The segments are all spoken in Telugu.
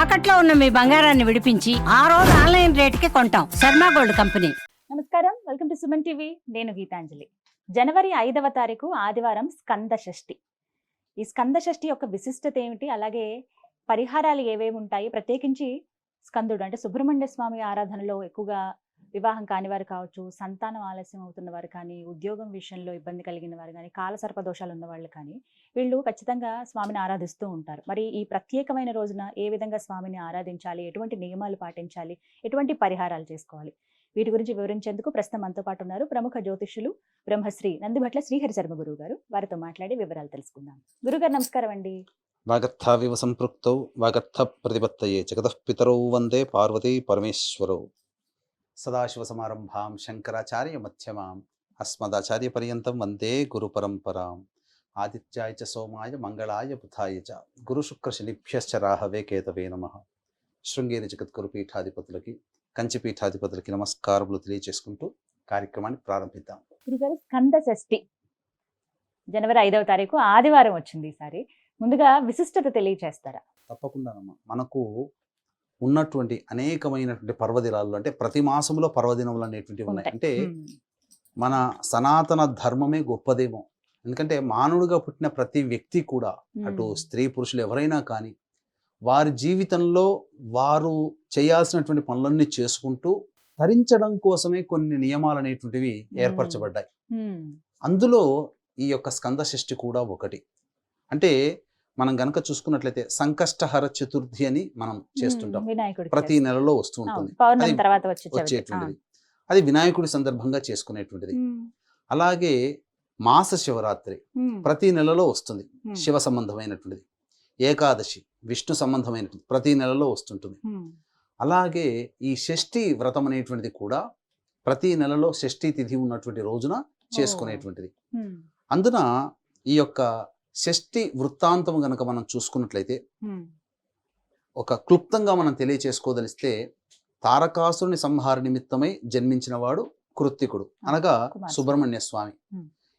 తాకట్లో ఉన్న మీ బంగారాన్ని విడిపించి ఆ రోజు ఆన్లైన్ రేటుకి కొంటాం. Sharma gold company. నమస్కారం, వెల్కమ్ టు సుమన్ టీవీ. నేను గీతాంజలి. జనవరి 5వ తారీఖు ఆదివారం స్కంద షష్ఠి. ఈ స్కంద షష్ఠి యొక్క విశిష్టత ఏమిటి, అలాగే పరిహారాలు ఏవేవి ఉంటాయి? ప్రత్యేకించి స్కందుడు అంటే సుబ్రహ్మణ్య స్వామి ఆరాధనలో ఎక్కువగా వివాహం కాని వారు కావచ్చు, సంతానం ఆలస్యం అవుతున్న వారు కానీ, ఉద్యోగం విషయంలో ఇబ్బంది కలిగిన వారు కానీ, కాలసర్ప దోషాలు ఉన్న వాళ్ళు కానీ వీళ్ళు ఖచ్చితంగా స్వామిని ఆరాధిస్తూ ఉంటారు. మరి ఈ ప్రత్యేకమైన రోజున ఏ విధంగా స్వామిని ఆరాధించాలి, ఎటువంటి నియమాలు పాటించాలి, ఎటువంటి పరిహారాలు చేసుకోవాలి, వీటి గురించి వివరించేందుకు ప్రస్తుతం మనతో పాటు ఉన్నారు ప్రముఖ జ్యోతిష్యులు బ్రహ్మశ్రీ నందిభట్ల శ్రీహరి శర్మ గురువు గారు. వారితో మాట్లాడి వివరాలు తెలుసుకుందాం. గురుగారు నమస్కారం అండి. వాగర్థావివ సంపృక్తౌ వాగర్థ ప్రతిపత్తయే జగతః పితరౌ వందే పార్వతీ పరమేశ్వరౌ. సదాశివసమారంభాం శంకరాచార్య మధ్యమాం అస్మదాచార్య పర్యంతం వందే గురు పరంపరాం. ఆదిత్యాయ చ సోమాయ మంగళాయ బుధాయ చ గురు శుక్ర శనిభ్యశ్చ రాహవే కేతవే నమః. శృంగేరి జగద్గురు పీఠాధిపతులకి, కంచి పీఠాధిపతులకి నమస్కారములు తెలియజేసుకుంటూ కార్యక్రమాన్ని ప్రారంభిద్దాం. గురుగారు, స్కంద షష్ఠి జనవరి 5వ తారీఖు ఆదివారం వచ్చింది. ఈసారి ముందుగా విశిష్టత తెలియచేస్తారా? తప్పకుండానమ్మా. మనకు ఉన్నటువంటి అనేకమైనటువంటి పర్వదినాలు, అంటే ప్రతి మాసంలో పర్వదినములు అనేటువంటివి ఉన్నాయి. అంటే మన సనాతన ధర్మమే గొప్పదేమో. ఎందుకంటే మానవుడిగా పుట్టిన ప్రతి వ్యక్తి కూడా, అటు స్త్రీ పురుషులు ఎవరైనా కానీ, వారి జీవితంలో వారు చేయాల్సినటువంటి పనులన్నీ చేసుకుంటూ తరించడం కోసమే కొన్ని నియమాలు అనేటువంటివి ఏర్పరచబడ్డాయి. అందులో ఈ యొక్క స్కంద షష్ఠి కూడా ఒకటి. అంటే మనం గనక చూసుకున్నట్లయితే సంకష్టహర చతుర్థి అని మనం చేస్తుంటాం. ప్రతి నెలలో వస్తూ ఉంటుంది, వచ్చేటువంటిది. అది వినాయకుడి సందర్భంగా చేసుకునేటువంటిది. అలాగే మాస శివరాత్రి ప్రతి నెలలో వస్తుంది, శివ సంబంధమైనటువంటిది. ఏకాదశి విష్ణు సంబంధమైనటువంటి ప్రతి నెలలో వస్తుంటుంది. అలాగే ఈ షష్ఠి వ్రతం అనేటువంటిది కూడా ప్రతి నెలలో షష్ఠి తిథి ఉన్నటువంటి రోజున చేసుకునేటువంటిది. అందున ఈ యొక్క షష్ఠి వృత్తాంతం గనక మనం చూసుకున్నట్లయితే, ఒక క్లుప్తంగా మనం తెలియచేసుకోదలిస్తే, తారకాసురుని సంహార నిమిత్తమై జన్మించిన వాడు కృత్తికుడు, అనగా సుబ్రహ్మణ్య స్వామి.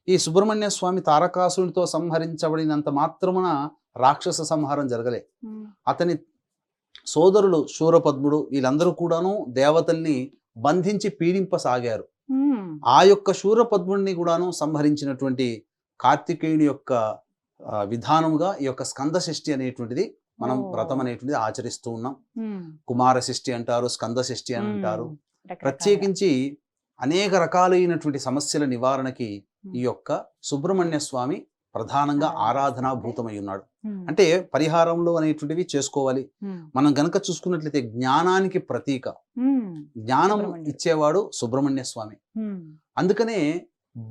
ఈ సుబ్రహ్మణ్య స్వామి తారకాసురునితో సంహరించబడినంత మాత్రమున రాక్షస సంహారం జరగలే. అతని సోదరులు శూరపద్ముడు వీళ్ళందరూ కూడాను దేవతల్ని బంధించి పీడింపసాగారు. ఆ యొక్క శూరపద్ముడిని కూడాను సంహరించినటువంటి కార్తికేయుని యొక్క విధానముగా ఈ యొక్క స్కంద షష్ఠి అనేటువంటిది మనం వ్రతం అనేటువంటిది ఆచరిస్తూ ఉన్నాం. కుమార షష్ఠి అంటారు, స్కంద షష్ఠి అని అంటారు. ప్రత్యేకించి అనేక రకాలైనటువంటి సమస్యల నివారణకి ఈ యొక్క సుబ్రహ్మణ్య స్వామి ప్రధానంగా ఆరాధనాభూతమై ఉన్నాడు. అంటే పరిహారంలో అనేటువంటివి చేసుకోవాలి. మనం గనక చూసుకున్నట్లయితే జ్ఞానానికి ప్రతీక, జ్ఞానం ఇచ్చేవాడు సుబ్రహ్మణ్య స్వామి. అందుకనే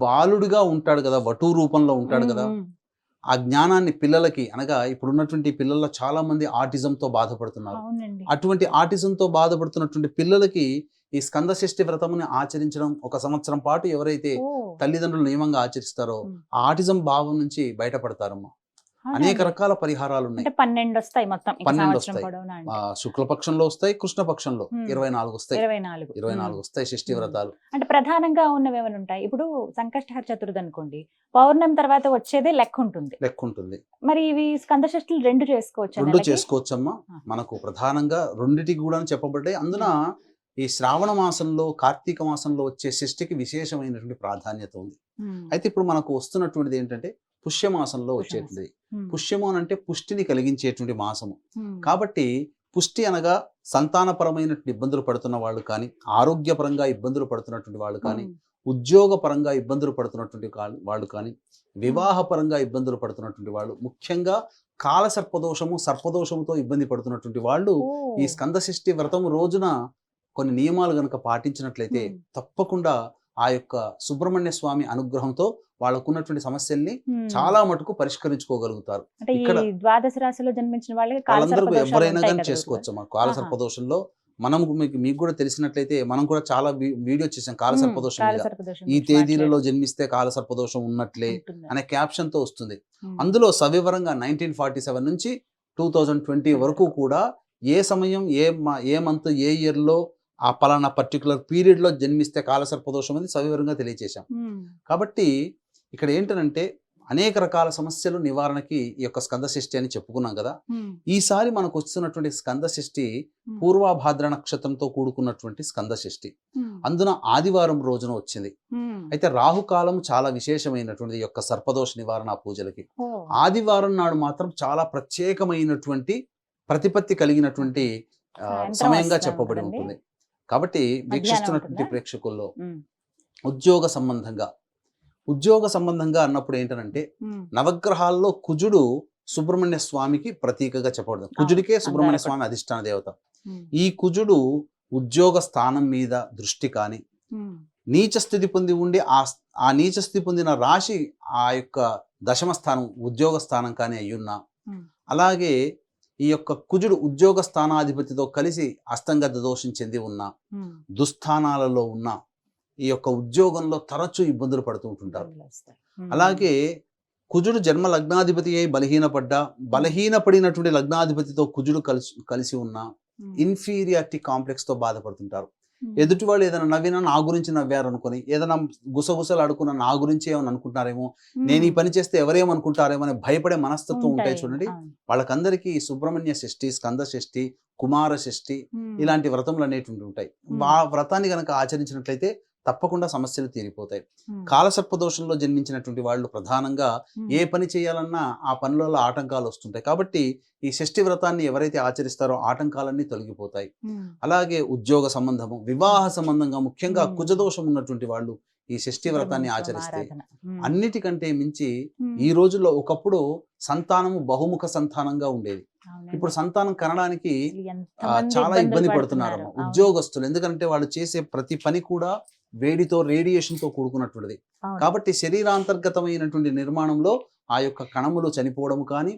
బాలుడిగా ఉంటాడు కదా, వటూ రూపంలో ఉంటాడు కదా. ఆ జ్ఞానాన్ని పిల్లలకి, అనగా ఇప్పుడున్నటువంటి పిల్లల్లో చాలా మంది ఆటిజంతో బాధపడుతున్నారు. అటువంటి ఆటిజంతో బాధపడుతున్నటువంటి పిల్లలకి ఈ స్కంద షష్ఠి వ్రతముని ఆచరించడం, ఒక సంవత్సరం పాటు ఎవరైతే తల్లిదండ్రులు నియమంగా ఆచరిస్తారో ఆ ఆటిజం భావం నుంచి బయటపడతారమ్మా. అనేక రకాల పరిహారాలు ఉన్నాయి. 12 వస్తాయి మొత్తం. 12 వస్తాయి. శుక్లపక్షంలో వస్తాయి, కృష్ణపక్షంలో 24 వస్తాయి. 24 వస్తాయి షష్ఠి వ్రతాలు. అంటే ప్రధానంగా ఉన్నవి ఏమైనా ఉంటాయి? ఇప్పుడు సంకష్టహర చతుర్థి అనుకోండి, పౌర్ణమి తర్వాత వచ్చేదే లెక్క ఉంటుంది. మరి ఇవి స్కంద షష్ఠులు రెండు చేసుకోవచ్చమ్మా. మనకు ప్రధానంగా రెండిటికి కూడా చెప్పబడ్డాయి. అందున ఈ శ్రావణ మాసంలో, కార్తీక మాసంలో వచ్చే షష్ఠికి విశేషమైనటువంటి ప్రాధాన్యత ఉంది. అయితే ఇప్పుడు మనకు వస్తున్నటువంటిది ఏంటంటే పుష్యమాసంలో వచ్చేటువంటిది. పుష్యము అంటే పుష్టిని కలిగించేటువంటి మాసము. కాబట్టి పుష్టి అనగా సంతానపరమైనటువంటి ఇబ్బందులు పడుతున్న వాళ్ళు కానీ, ఆరోగ్యపరంగా ఇబ్బందులు పడుతున్నటువంటి వాళ్ళు కానీ, ఉద్యోగపరంగా ఇబ్బందులు పడుతున్నటువంటి వాళ్ళు కానీ, వివాహపరంగా ఇబ్బందులు పడుతున్నటువంటి వాళ్ళు, ముఖ్యంగా కాలసర్పదోషము, సర్పదోషముతో ఇబ్బంది పడుతున్నటువంటి వాళ్ళు ఈ స్కంద షష్ఠి వ్రతం రోజున కొన్ని నియమాలు గనక పాటించినట్లయితే తప్పకుండా ఆ యొక్క సుబ్రహ్మణ్య స్వామి అనుగ్రహంతో వాళ్ళకున్నటువంటి సమస్యల్ని చాలా మటుకు పరిష్కరించుకోగలుగుతారు. ఇక్కడ ద్వాదశ రాశిలో జన్మించిన వాళ్ళందరూ ఎవరైనా కానీ చేసుకోవచ్చు. మా కాలసర్పదోషంలో మనం మీకు కూడా తెలిసినట్లయితే మనం కూడా చాలా వీడియో చేసాం కాలసర్పదోషం మీద. ఈ తేదీలలో జన్మిస్తే కాలసర్పదోషం ఉన్నట్లే అనే క్యాప్షన్ తో వస్తుంది. అందులో సవివరంగా 1947 నుంచి 2020 వరకు కూడా ఏ సమయం, ఏ మంత్, ఏ ఇయర్ లో ఆ పలానా పర్టికులర్ పీరియడ్ లో జన్మిస్తే కాలసర్పదోషం అని సవివరంగా తెలియచేశాం. కాబట్టి ఇక్కడ ఏంటంటే అనేక రకాల సమస్యలు నివారణకి ఈ యొక్క స్కంద షష్ఠి అని చెప్పుకున్నాం కదా. ఈసారి మనకు వస్తున్నటువంటి స్కంద షష్ఠి పూర్వభాద్ర నక్షత్రంతో కూడుకున్నటువంటి స్కంద షష్ఠి, అందున ఆదివారం రోజున వచ్చింది. అయితే రాహుకాలం చాలా విశేషమైనటువంటి ఈ యొక్క సర్పదోష నివారణ పూజలకి ఆదివారం నాడు మాత్రం చాలా ప్రత్యేకమైనటువంటి ప్రతిపత్తి కలిగినటువంటి సమయంగా చెప్పబడి ఉంటుంది. కాబట్టి వీక్షిస్తున్నటువంటి ప్రేక్షకుల్లో ఉద్యోగ సంబంధంగా అన్నప్పుడు ఏంటంటే నవగ్రహాల్లో కుజుడు సుబ్రహ్మణ్య స్వామికి ప్రతీకగా చెప్పబడుతుంది. కుజుడికే సుబ్రహ్మణ్య స్వామి అధిష్టాన దేవత. ఈ కుజుడు ఉద్యోగ స్థానం మీద దృష్టి కానీ, నీచ స్థితి పొంది ఉండి ఆ నీచ స్థితి పొందిన రాశి ఆ యొక్క దశమ స్థానం ఉద్యోగ స్థానం కానీ అయ్యున్నా, అలాగే ఈ యొక్క కుజుడు ఉద్యోగ స్థానాధిపతితో కలిసి అస్తంగత దోషం చెంది ఉన్న, దుస్థానాలలో ఉన్న ఈ యొక్క ఉద్యోగంలో తరచూ ఇబ్బందులు పడుతూ ఉంటుంటారు. అలాగే కుజుడు జన్మ లగ్నాధిపతి అయి బలహీనపడినటువంటి లగ్నాధిపతితో కుజుడు కలిసి ఉన్న ఇన్ఫీరియారిటీ కాంప్లెక్స్ తో బాధపడుతుంటారు. ఎదుటి వాళ్ళు ఏదైనా నవ్వినా నా గురించి నవ్వారు అనుకుని, ఏదైనా గుసగుసలు అడుకున్నా నా గురించి ఏమని అనుకుంటారేమో, నేను ఈ పని చేస్తే ఎవరేమనుకుంటారేమో అని భయపడే మనస్తత్వం ఉంటాయి చూడండి. వాళ్ళకందరికీ సుబ్రహ్మణ్య షష్ఠి, స్కంద షష్ఠి, కుమార షష్ఠి ఇలాంటి వ్రతములు అనేటువంటి ఉంటాయి. ఆ వ్రతాన్ని కనుక ఆచరించినట్లయితే తప్పకుండా సమస్యలు తీరిపోతాయి. కాలసర్పదోషంలో జన్మించినటువంటి వాళ్ళు ప్రధానంగా ఏ పని చేయాలన్నా ఆ పనులలో ఆటంకాలు వస్తుంటాయి. కాబట్టి ఈ షష్ఠి వ్రతాన్ని ఎవరైతే ఆచరిస్తారో ఆటంకాలన్నీ తొలగిపోతాయి. అలాగే ఉద్యోగ సంబంధము, వివాహ సంబంధంగా ముఖ్యంగా కుజదోషం ఉన్నటువంటి వాళ్ళు ఈ షష్ఠి వ్రతాన్ని ఆచరిస్తే అన్నిటికంటే మించి ఈ రోజుల్లో ఒకప్పుడు సంతానము బహుముఖ సంతానంగా ఉండేది. ఇప్పుడు సంతానం కనడానికి చాలా ఇబ్బంది పడుతున్నారు ఉద్యోగస్తులు. ఎందుకంటే వాళ్ళు చేసే ప్రతి పని కూడా వేడితో, రేడియేషన్ తో కూడుకున్నటువంటిది. కాబట్టి శరీరాంతర్గతమైనటువంటి నిర్మాణంలో ఆ యొక్క కణములు చనిపోవడం కానీ,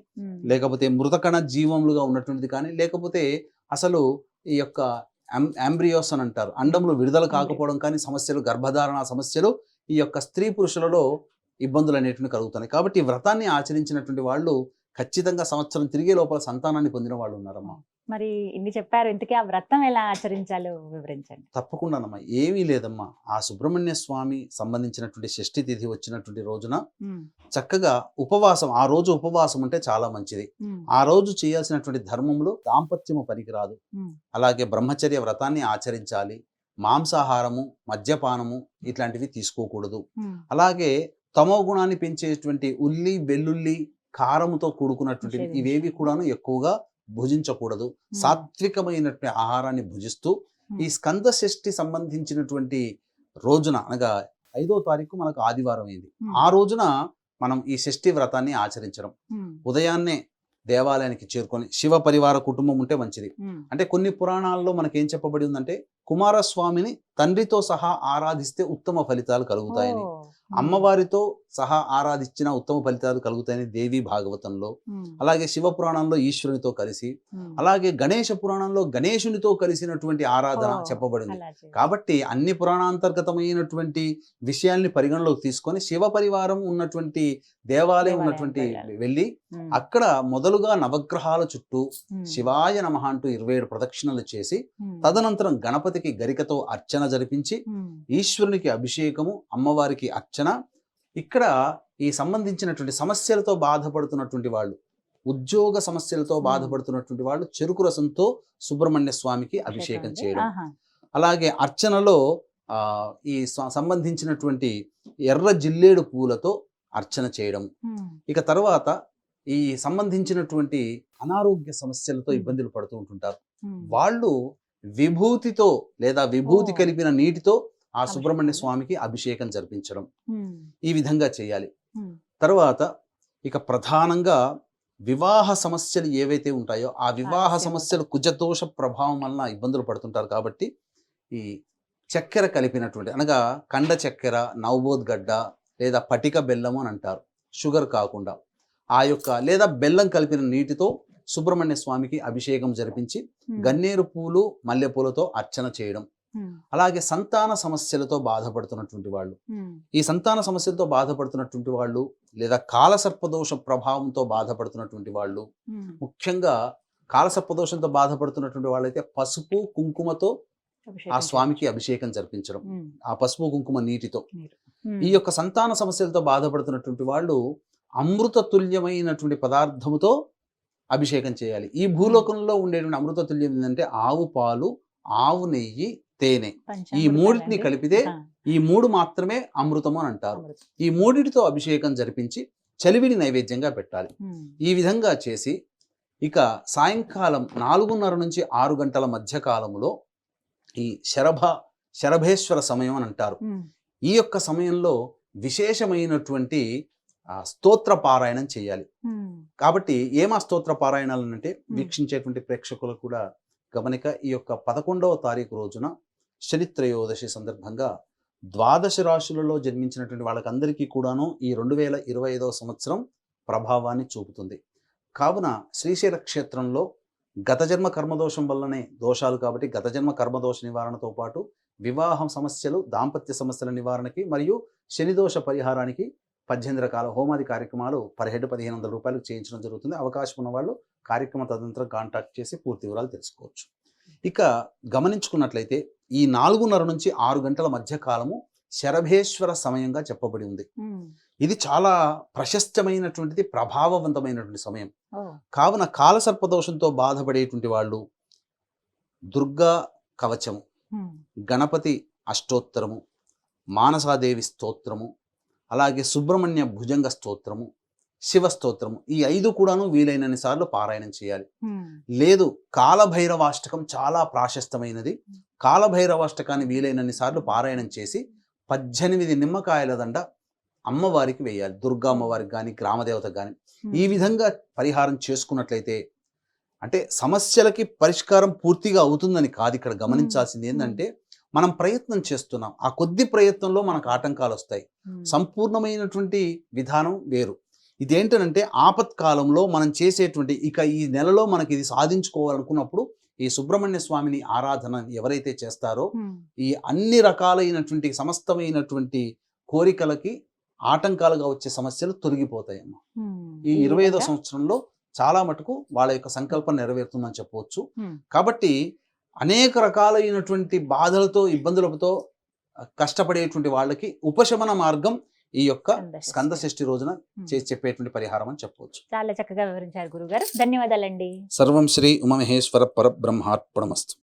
లేకపోతే మృతకణ జీవములుగా ఉన్నటువంటిది కానీ, లేకపోతే అసలు ఈ యొక్క అంబ్రియోస్ అని అంటారు, అండములు విడుదల కాకపోవడం కానీ సమస్యలు, గర్భధారణ సమస్యలు ఈ యొక్క స్త్రీ పురుషులలో ఇబ్బందులు అనేటువంటి కలుగుతున్నాయి. కాబట్టి ఈ వ్రతాన్ని ఆచరించినటువంటి వాళ్ళు ఖచ్చితంగా సంవత్సరం తిరిగే లోపల సంతానాన్ని పొందిన వాళ్ళు ఉన్నారమ్మా. మరి ఇన్ని చెప్పారు, ఇంతకీ ఆ వ్రతం ఎలా ఆచరించాలో వివరించండి. తప్పకుండానమ్మా. ఏమీ లేదమ్మా, ఆ సుబ్రహ్మణ్య స్వామి సంబంధించినటువంటి షష్ఠి తిథి వచ్చినటువంటి రోజున చక్కగా ఉపవాసం, ఆ రోజు ఉపవాసం ఉంటే చాలా మంచిది. ఆ రోజు చేయాల్సినటువంటి ధర్మములు దాంపత్యము పనికిరాదు. అలాగే బ్రహ్మచర్య వ్రతాన్ని ఆచరించాలి. మాంసాహారము, మద్యపానము ఇట్లాంటివి తీసుకోకూడదు. అలాగే తమో గుణాన్ని పెంచేటువంటి ఉల్లి, వెల్లుల్లి, కారముతో కూడుకున్నటువంటి ఇవేవి కూడాను ఎక్కువగా భుజించకూడదు. సాత్వికమైనటువంటి ఆహారాన్ని భుజిస్తూ ఈ స్కంద షష్ఠి సంబంధించినటువంటి రోజున, అనగా 5వ తారీఖు మనకు ఆదివారం అయింది, ఆ రోజున మనం ఈ షష్ఠి వ్రతాన్ని ఆచరించడం. ఉదయాన్నే దేవాలయానికి చేరుకొని, శివ పరివార కుటుంబం ఉంటే మంచిది. అంటే కొన్ని పురాణాల్లో మనకేం చెప్పబడి ఉందంటే, కుమారస్వామిని తండ్రితో సహా ఆరాధిస్తే ఉత్తమ ఫలితాలు కలుగుతాయని, అమ్మవారితో సహా ఆరాధించిన ఉత్తమ ఫలితాలు కలుగుతాయని దేవి భాగవతంలో, అలాగే శివ పురాణంలో ఈశ్వరునితో కలిసి, అలాగే గణేష పురాణంలో గణేశునితో కలిసినటువంటి ఆరాధన చెప్పబడింది. కాబట్టి అన్ని పురాణాంతర్గతమైనటువంటి విషయాల్ని పరిగణలోకి తీసుకొని శివ పరివారం ఉన్నటువంటి దేవాలయం ఉన్నటువంటి వెళ్ళి అక్కడ మొదలుగా నవగ్రహాల చుట్టూ శివాయ నమః అంటూ 27 ప్రదక్షిణలు చేసి, తదనంతరం గణపతికి గరికతో అర్చన జరిపించి, ఈశ్వరునికి అభిషేకము, అమ్మవారికి అర్చన. ఇక్కడ ఈ సంబంధించినటువంటి సమస్యలతో బాధపడుతున్నటువంటి వాళ్ళు, ఉద్యోగ సమస్యలతో బాధపడుతున్నటువంటి వాళ్ళు చెరుకు రసంతో సుబ్రహ్మణ్య స్వామికి అభిషేకం చేయడం. అలాగే అర్చనలో ఈ సంబంధించినటువంటి ఎర్ర జిల్లేడు పూలతో అర్చన చేయడం. ఇక తర్వాత ఈ సంబంధించినటువంటి అనారోగ్య సమస్యలతో ఇబ్బందులు పడుతూ ఉంటుంటారు వాళ్ళు విభూతితో లేదా విభూతి కలిపిన నీటితో ఆ సుబ్రహ్మణ్య స్వామికి అభిషేకం జరిపించడం, ఈ విధంగా చేయాలి. తర్వాత ఇక ప్రధానంగా వివాహ సమస్యలు ఏవైతే ఉంటాయో ఆ వివాహ సమస్యలు కుజదోష ప్రభావం వలన ఇబ్బందులు పడుతుంటారు. కాబట్టి ఈ చక్కెర కలిపినటువంటి, అనగా కండ చక్కెర, నవబోద్గడ్డ లేదా పటిక బెల్లము అని అంటారు, షుగర్ కాకుండా ఆ యొక్క లేదా బెల్లం కలిపిన నీటితో సుబ్రహ్మణ్య స్వామికి అభిషేకం జరిపించి గన్నేరు పూలు, మల్లెపూలతో అర్చన చేయడం. అలాగే సంతాన సమస్యలతో బాధపడుతున్నటువంటి వాళ్ళు, ఈ సంతాన సమస్యలతో బాధపడుతున్నటువంటి వాళ్ళు లేదా కాలసర్పదోష ప్రభావంతో బాధపడుతున్నటువంటి వాళ్ళు, ముఖ్యంగా కాలసర్పదోషంతో బాధపడుతున్నటువంటి వాళ్ళైతే పసుపు కుంకుమతో ఆ స్వామికి అభిషేకం జరిపించడం, ఆ పసుపు కుంకుమ నీటితో. ఈ యొక్క సంతాన సమస్యలతో బాధపడుతున్నటువంటి వాళ్ళు అమృత తుల్యమైనటువంటి పదార్థముతో అభిషేకం చేయాలి. ఈ భూలోకంలో ఉండేటువంటి అమృత తుల్యం ఏంటంటే ఆవు పాలు, ఆవు నెయ్యి, తేనె. ఈ పంచామృతాలండి. మూడింటిని కలిపితే ఆ, ఈ మూడు మాత్రమే అమృతము అని అంటారు. అమృతం. ఈ మూడిటితో అభిషేకం జరిపించి చలివిడి నైవేద్యంగా పెట్టాలి. ఉమ్, ఈ విధంగా చేసి ఇక సాయంకాలం 4:30 నుంచి 6 గంటల మధ్య కాలములో ఈ శరభేశ్వర సమయం అని అంటారు. ఉమ్, ఈ యొక్క సమయంలో విశేషమైనటువంటి స్తోత్ర పారాయణం చేయాలి. ఉమ్, కాబట్టి ఏమా స్తోత్ర పారాయణాలు అంటే వీక్షించేటువంటి ప్రేక్షకులకు కూడా గమనిక. ఈ యొక్క 11వ తారీఖు రోజున శని త్రయోదశి సందర్భంగా ద్వాదశ రాశులలో జన్మించినటువంటి వాళ్ళకందరికీ కూడాను ఈ 2025వ సంవత్సరం ప్రభావాన్ని చూపుతుంది. కావున శ్రీశైల క్షేత్రంలో గత జన్మ కర్మదోషం వల్లనే దోషాలు కాబట్టి గత జన్మ కర్మదోష నివారణతో పాటు వివాహం సమస్యలు, దాంపత్య సమస్యల నివారణకి మరియు శనిదోష పరిహారానికి 18 రకాల హోమాది కార్యక్రమాలు పర్ హెడ్ 1500 రూపాయలకు చేయించడం జరుగుతుంది. అవకాశం ఉన్న వాళ్ళు కార్యక్రమ తదనంతరం కాంటాక్ట్ చేసి పూర్తి వివరాలు తెలుసుకోవచ్చు. ఇక గమనించుకున్నట్లయితే ఈ 4:30 నుంచి 6 గంటల మధ్య కాలము శరభేశ్వర సమయంగా చెప్పబడి ఉంది. ఉమ్, ఇది చాలా ప్రశస్తమైనటువంటిది, ప్రభావవంతమైనటువంటి సమయం. ఓ, కావున కాలసర్పదోషంతో బాధపడేటువంటి వాళ్ళు దుర్గా కవచము, ఉమ్, గణపతి అష్టోత్తరము, మానసాదేవి స్తోత్రము, అలాగే సుబ్రహ్మణ్య భుజంగ స్తోత్రము, శివ స్తోత్రము, ఈ 5 కూడాను వీలైనన్ని సార్లు పారాయణం చేయాలి. ఉమ్, లేదు కాలభైరవాష్టకం చాలా ప్రాశస్తమైనది. కాలభైరవాష్టకాన్ని వీలైనన్ని సార్లు పారాయణం చేసి 18 నిమ్మకాయల దండ అమ్మవారికి వేయాలి. దుర్గా అమ్మవారికి కానీ గ్రామదేవతకు కానీ. ఈ విధంగా పరిహారం చేసుకున్నట్లయితే అంటే సమస్యలకి పరిష్కారం పూర్తిగా అవుతుందని కాదు. ఇక్కడ గమనించాల్సింది ఏంటంటే మనం ప్రయత్నం చేస్తున్నాం, ఆ కొద్ది ప్రయత్నంలో మనకు ఆటంకాలు వస్తాయి. ఉమ్, సంపూర్ణమైనటువంటి విధానం వేరు. ఇదేంటంటే ఆపత్కాలంలో మనం చేసేటువంటి ఇక ఈ నెలలో మనకి ఇది సాధించుకోవాలనుకున్నప్పుడు ఈ సుబ్రహ్మణ్య స్వామిని ఆరాధన ఎవరైతే చేస్తారో ఉమ్, ఈ అన్ని రకాలైనటువంటి సమస్తమైనటువంటి కోరికలకి ఆటంకాలుగా వచ్చే సమస్యలు తొలగిపోతాయమ్మా. ఉమ్, ఈ 25వ విధంగా, సంవత్సరంలో చాలా మటుకు వాళ్ళ యొక్క సంకల్పం నెరవేరుతుందని చెప్పవచ్చు. ఉమ్, కాబట్టి అనేక రకాలైనటువంటి బాధలతో, ఇబ్బందులతో కష్టపడేటువంటి వాళ్ళకి ఉపశమన మార్గం ఈ యొక్క స్కంద షష్ఠి రోజున చేసి చెప్పేటువంటి పరిహారం అని చెప్పవచ్చు. చాలా చక్కగా వివరించారు గురుగారు. ధన్యవాదాలండి. సర్వం శ్రీ ఉమామహేశ్వర పరబ్రహ్మార్పణమస్తు.